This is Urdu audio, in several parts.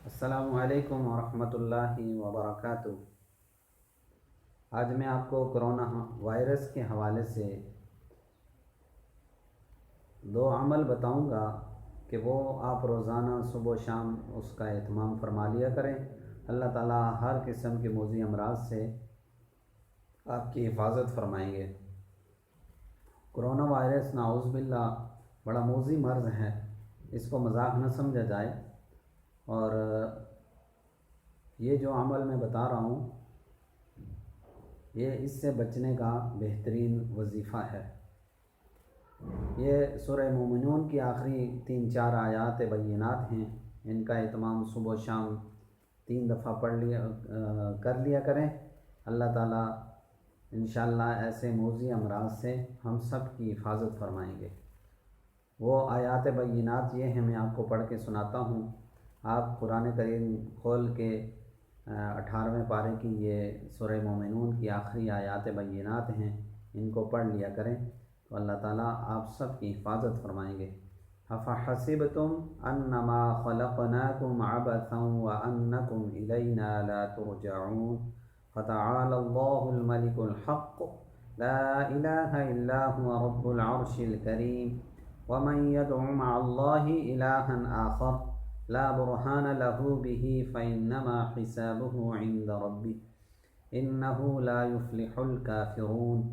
السلام علیکم ورحمۃ اللہ وبرکاتہ۔ آج میں آپ کو کرونا وائرس کے حوالے سے دو عمل بتاؤں گا کہ وہ آپ روزانہ صبح و شام اس کا اہتمام فرما لیا کریں۔ اللہ تعالیٰ ہر قسم کے موذی امراض سے آپ کی حفاظت فرمائیں گے۔ کرونا وائرس نعوذ باللہ بڑا موذی مرض ہے، اس کو مذاق نہ سمجھا جائے، اور یہ جو عمل میں بتا رہا ہوں یہ اس سے بچنے کا بہترین وظیفہ ہے۔ یہ سورہ مومنون کی آخری 3-4 آیات بینات ہیں، ان کا اہتمام صبح و شام 3 دفعہ کر لیا کریں۔ اللہ تعالیٰ انشاءاللہ ایسے موذی امراض سے ہم سب کی حفاظت فرمائیں گے۔ وہ آیات بینات یہ ہیں، میں آپ کو پڑھ کے سناتا ہوں۔ آپ قرآن کریم کھول کے 18ویں پارے کی یہ سورہ مومنون کی آخری آیات بینات ہیں، ان کو پڑھ لیا کریں تو اللہ تعالیٰ آپ سب کی حفاظت فرمائیں گے۔ أَفَحَسِبْتُمْ أَنَّمَا خَلَقْنَاكُمْ عَبَثًا وَأَنَّكُمْ إِلَيْنَا لَا تُرْجَعُونَ فَتَعَالَى اللَّهُ الْمَلِكُ الْحَقُّ لَا إِلَٰهَ إِلَّا هُوَ رَبُّ الْعَرْشِ الْكَرِيمِ وَمَن يَدْعُ مَعَ اللَّهِ إِلَٰهًا آخَرَ لا برهان له به فإنما حسابه عند ربه إنه لا يفلح الكافرون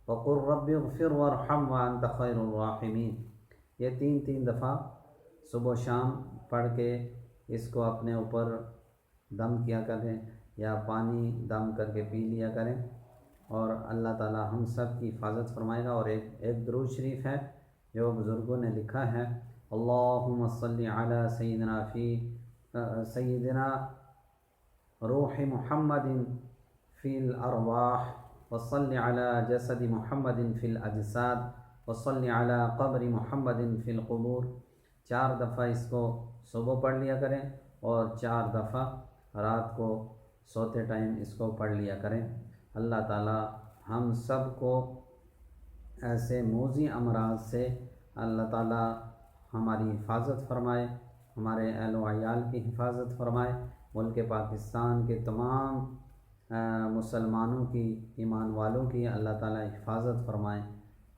وقل رب اغفر وارحم وأنت خير الراحمين۔ یہ 3 دفعہ صبح و شام پڑھ کے اس کو اپنے اوپر دم کیا کریں یا پانی دم کر کے پی لیا کریں، اور اللہ تعالی ہم سب کی حفاظت فرمائے گا۔ اور ایک درود شریف ہے جو بزرگوں نے لکھا ہے، اللہم صلی علی سیدنا روح محمد فی الارواح وصلی علی جسد محمد فی الاجساد وصلی علی قبر محمد فی القبور۔ 4 دفعہ اس کو صبح پڑھ لیا کریں اور 4 دفعہ رات کو سوتے ٹائم اس کو پڑھ لیا کریں۔ اللہ تعالی ہم سب کو ایسے موذی امراض سے اللہ تعالی ہماری حفاظت فرمائے، ہمارے اہل و عیال کی حفاظت فرمائے، ملک پاکستان کے تمام مسلمانوں کی، ایمان والوں کی اللہ تعالی حفاظت فرمائے۔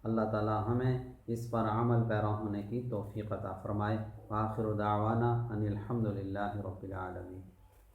اللہ تعالی ہمیں اس پر عمل پیرا ہونے کی توفیق عطا فرمائے۔ وآخر دعوانا ان الحمد للہ رب العالمین۔